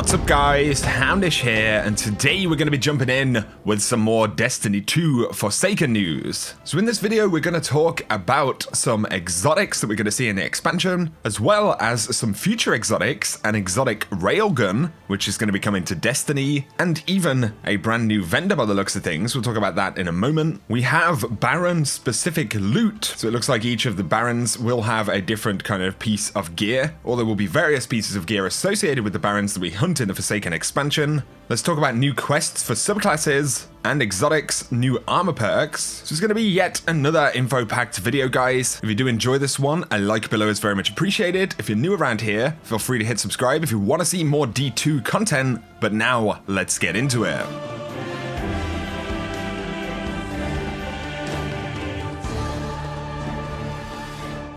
What's up guys, Houndish here, and today we're going to be jumping in with some more Destiny 2 Forsaken news. So in this video we're going to talk about some exotics that we're going to see in the expansion, as well as some future exotics, an exotic Railgun, which is going to be coming to Destiny, and even a brand new vendor by the looks of things. We'll talk about that in a moment. We have Baron specific loot, so it looks like each of the Barons will have a different kind of piece of gear, or there will be various pieces of gear associated with the Barons that we hunt in the Forsaken expansion. Let's talk about new quests for subclasses and exotics, new armor perks. So it's going to be yet another info-packed video, guys. If you do enjoy this one, a like below is very much appreciated. If you're new around here, feel free to hit subscribe if you want to see more D2 content. But now, let's get into it.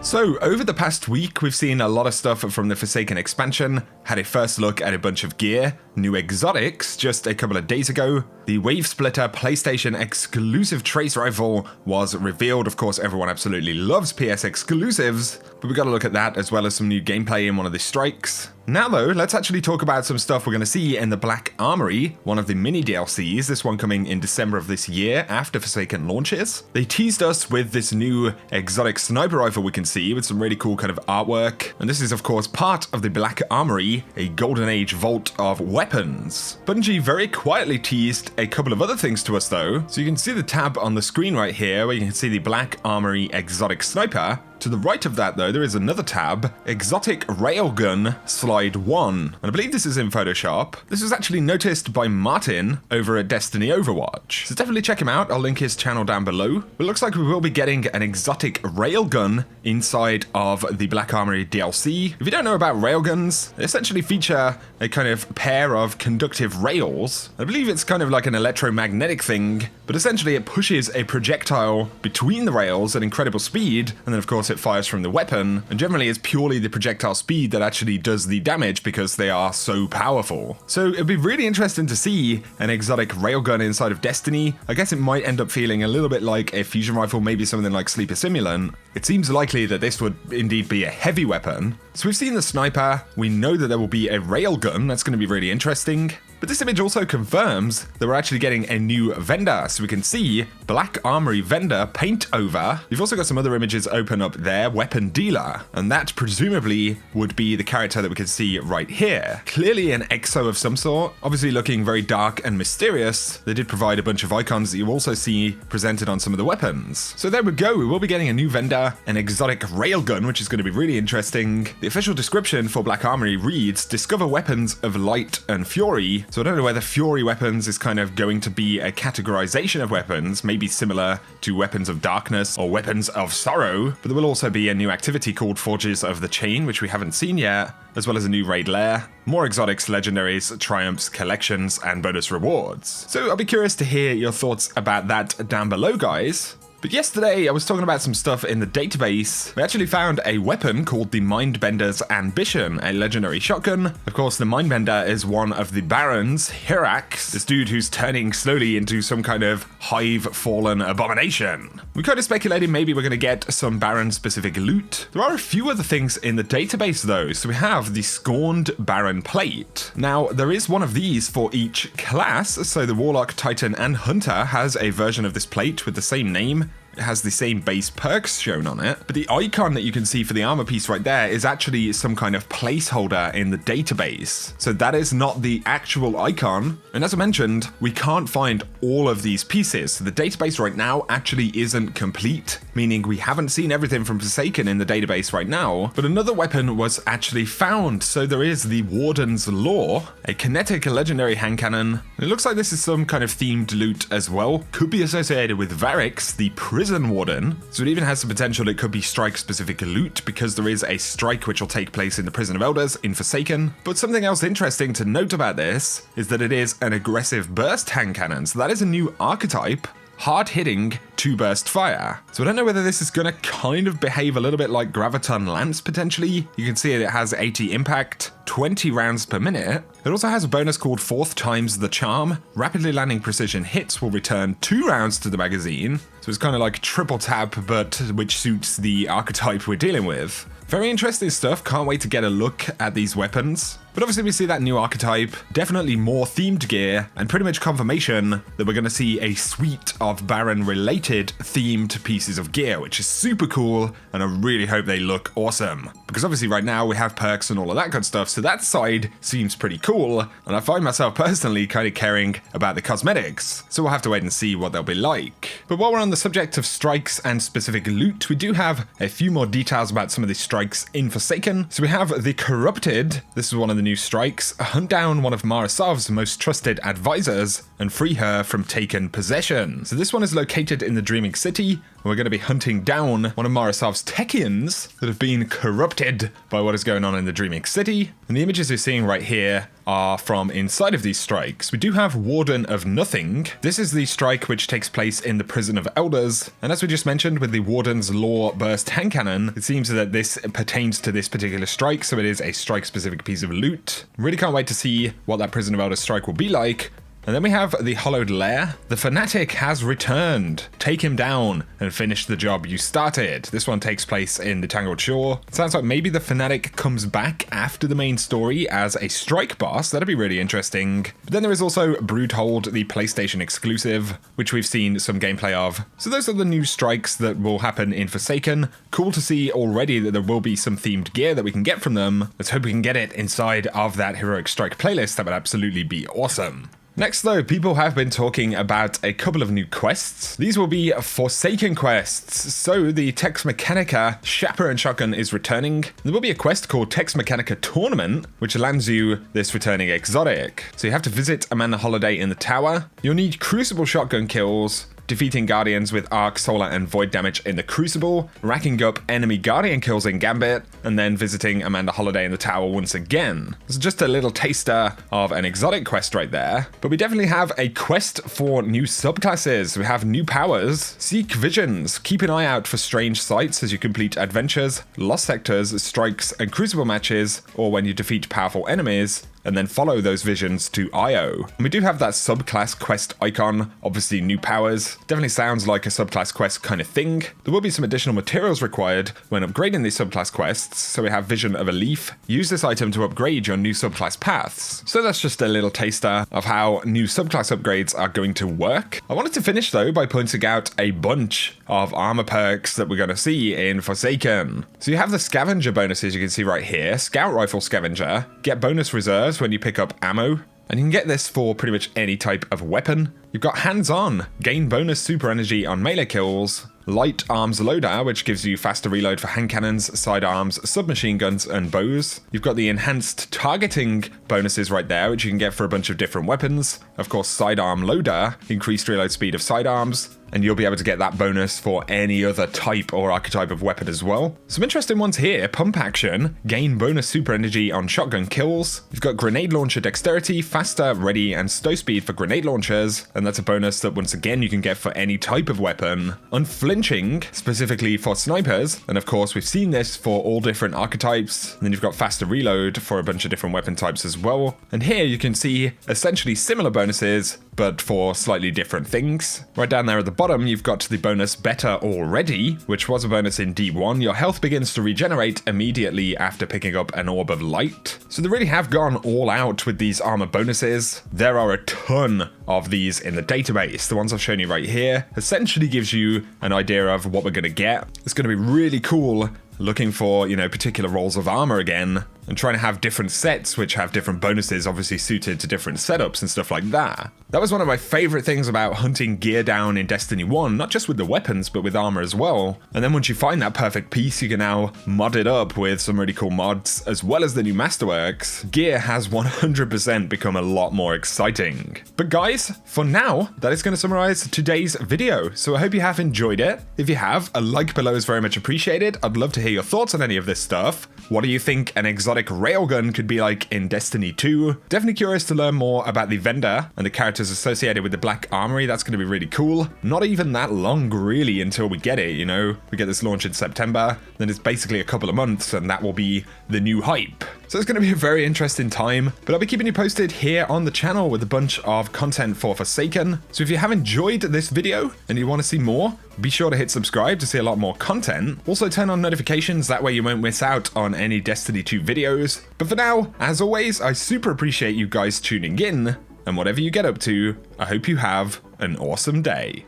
So, over the past week, we've seen a lot of stuff from the Forsaken expansion, had a first look at a bunch of gear, new exotics just a couple of days ago. The Wave Splitter PlayStation exclusive trace rifle was revealed. Of course, everyone absolutely loves PS exclusives, but we got to look at that as well as some new gameplay in one of the strikes. Now though, let's actually talk about some stuff we're going to see in the Black Armory, one of the mini DLCs, this one coming in December of this year after Forsaken launches. They teased us with this new exotic sniper rifle we can see with some really cool kind of artwork, and this is of course part of the Black Armory, a Golden Age vault of weapons. Bungie very quietly teased a couple of other things to us though, so you can see the tab on the screen right here where you can see the Black Armory exotic sniper. To the right of that though, there is another tab, Exotic Railgun Slide 1. And I believe this is in Photoshop. This was actually noticed by Martin over at Destiny Overwatch. So definitely check him out, I'll link his channel down below. But it looks like we will be getting an exotic railgun inside of the Black Armory DLC. If you don't know about railguns, they essentially feature a kind of pair of conductive rails. I believe it's kind of like an electromagnetic thing, but essentially it pushes a projectile between the rails at incredible speed, and then of course it fires from the weapon, and generally it's purely the projectile speed that actually does the damage because they are so powerful. So it'd be really interesting to see an exotic railgun inside of Destiny. I guess it might end up feeling a little bit like a fusion rifle, maybe something like Sleeper Simulant. It seems likely that this would indeed be a heavy weapon. So we've seen the sniper, we know that there will be a railgun, that's going to be really interesting. But this image also confirms that we're actually getting a new vendor. So we can see Black Armory vendor paint over. You've also got some other images open up there, weapon dealer. And that presumably would be the character that we can see right here. Clearly an exo of some sort, obviously looking very dark and mysterious. They did provide a bunch of icons that you also see presented on some of the weapons. So there we go, we will be getting a new vendor, an exotic railgun, which is going to be really interesting. The official description for Black Armory reads, discover weapons of light and fury. So I don't know whether Fury weapons is kind of going to be a categorization of weapons, maybe similar to Weapons of Darkness or Weapons of Sorrow, but there will also be a new activity called Forges of the Chain, which we haven't seen yet, as well as a new raid lair, more exotics, legendaries, triumphs, collections, and bonus rewards. So I'll be curious to hear your thoughts about that down below, guys. But yesterday, I was talking about some stuff in the database. We actually found a weapon called the Mindbender's Ambition, a legendary shotgun. Of course, the Mindbender is one of the Barons, Hirax, this dude who's turning slowly into some kind of hive-fallen abomination. We kind of speculated maybe we're going to get some Baron-specific loot. There are a few other things in the database though. So we have the Scorned Baron plate. Now, there is one of these for each class. So the Warlock, Titan, and Hunter has a version of this plate with the same name. It has the same base perks shown on it, but the icon that you can see for the armor piece right there is actually some kind of placeholder in the database. So that is not the actual icon. And as I mentioned, we can't find all of these pieces. So the database right now actually isn't complete, meaning we haven't seen everything from Forsaken in the database right now, but another weapon was actually found. So there is the Warden's Law, a kinetic legendary hand cannon. It looks like this is some kind of themed loot as well. Could be associated with Varix, the Prison Warden, so it even has the potential it could be strike-specific loot because there is a strike which will take place in the Prison of Elders in Forsaken. But something else interesting to note about this is that it is an aggressive burst hand cannon, so that is a new archetype. Hard-hitting, 2-burst fire. So I don't know whether this is going to kind of behave a little bit like Graviton Lance potentially. You can see it has 80 impact, 20 rounds per minute. It also has a bonus called 4th times the charm. Rapidly landing precision hits will return 2 rounds to the magazine. So it's kind of like triple tap, but which suits the archetype we're dealing with. Very interesting stuff. Can't wait to get a look at these weapons. But obviously we see that new archetype, definitely more themed gear, and pretty much confirmation that we're going to see a suite of Baron-related themed pieces of gear, which is super cool, and I really hope they look awesome. Because obviously right now we have perks and all of that good stuff, so that side seems pretty cool, and I find myself personally kind of caring about the cosmetics, so we'll have to wait and see what they'll be like. But while we're on the subject of strikes and specific loot, we do have a few more details about some of these strikes in Forsaken. So we have the Corrupted. This is one of the new strikes. Hunt down one of Marasov's most trusted advisors and free her from taken possession. So this one is located in the Dreaming City, and we're going to be hunting down one of Marasov's Techians that have been corrupted by what is going on in the Dreaming City. And the images you're seeing right here are from inside of these strikes. We do have Warden of Nothing. This is the strike which takes place in the Prison of Elders. And as we just mentioned with the Warden's Law Burst hand cannon, it seems that this pertains to this particular strike, so it is a strike-specific piece of loot. Really can't wait to see what that Prison of Elders strike will be like. And then we have the Hollowed Lair. The Fanatic has returned. Take him down and finish the job you started. This one takes place in the Tangled Shore. Sounds like maybe the Fanatic comes back after the main story as a strike boss. That'd be really interesting. But then there is also Broodhold, the PlayStation exclusive, which we've seen some gameplay of. So those are the new strikes that will happen in Forsaken. Cool to see already that there will be some themed gear that we can get from them. Let's hope we can get it inside of that Heroic Strike playlist. That would absolutely be awesome. Next though, people have been talking about a couple of new quests. These will be Forsaken quests. So the Tex Mechanica Chaperone Shotgun is returning. There will be a quest called Tex Mechanica Tournament, which lands you this returning exotic. So you have to visit Amanda Holiday in the tower. You'll need Crucible Shotgun kills, defeating Guardians with Arc, Solar, and Void damage in the Crucible, racking up enemy Guardian kills in Gambit, and then visiting Amanda Holiday in the tower once again. It's just a little taster of an exotic quest right there, but we definitely have a quest for new subclasses. We have new powers. Seek visions. Keep an eye out for strange sights as you complete adventures, lost sectors, strikes, and Crucible matches, or when you defeat powerful enemies, and then follow those visions to Io. And we do have that subclass quest icon, obviously new powers. Definitely sounds like a subclass quest kind of thing. There will be some additional materials required when upgrading these subclass quests, so we have Vision of a Leaf. Use this item to upgrade your new subclass paths. So that's just a little taster of how new subclass upgrades are going to work. I wanted to finish though by pointing out a bunch of armor perks that we're going to see in Forsaken. So you have the scavenger bonuses you can see right here. Scout Rifle Scavenger. Get bonus reserves when you pick up ammo, and you can get this for pretty much any type of weapon. You've got Hands-On, gain bonus super energy on melee kills. Light Arms Loader, which gives you faster reload for hand cannons, sidearms, submachine guns, and bows. You've got the enhanced targeting bonuses right there, which you can get for a bunch of different weapons. Of course, Sidearm Loader, increased reload speed of sidearms, and you'll be able to get that bonus for any other type or archetype of weapon as well. Some interesting ones here. Pump Action, gain bonus super energy on shotgun kills. You've got Grenade Launcher Dexterity, faster, ready, and stow speed for grenade launchers, and that's a bonus that once again you can get for any type of weapon. Unflinching, specifically for snipers, and of course we've seen this for all different archetypes. And then you've got faster reload for a bunch of different weapon types as well. And here you can see essentially similar bonuses, but for slightly different things. Right down there at the bottom, you've got the bonus Better Already, which was a bonus in D1. Your health begins to regenerate immediately after picking up an Orb of Light. So they really have gone all out with these armor bonuses. There are a ton of these in the database. The ones I've shown you right here essentially gives you an idea of what we're going to get. It's going to be really cool looking for, particular rolls of armor again, and trying to have different sets which have different bonuses obviously suited to different setups and stuff like that. That was one of my favorite things about hunting gear down in Destiny 1, not just with the weapons, but with armor as well. And then once you find that perfect piece, you can now mod it up with some really cool mods, as well as the new Masterworks. Gear has 100% become a lot more exciting. But guys, for now, that is going to summarize today's video. So I hope you have enjoyed it. If you have, a like below is very much appreciated. I'd love to hear your thoughts on any of this stuff. What do you think an exotic exotic Railgun could be like in Destiny 2. Definitely curious to learn more about the vendor and the characters associated with the Black Armory. That's going to be really cool. Not even that long really until we get it, you know? We get this launch in September, then it's basically a couple of months and that will be the new hype. So it's going to be a very interesting time, but I'll be keeping you posted here on the channel with a bunch of content for Forsaken. So if you have enjoyed this video and you want to see more, be sure to hit subscribe to see a lot more content. Also turn on notifications, that way you won't miss out on any Destiny 2 videos. But for now, as always, I super appreciate you guys tuning in, and whatever you get up to, I hope you have an awesome day.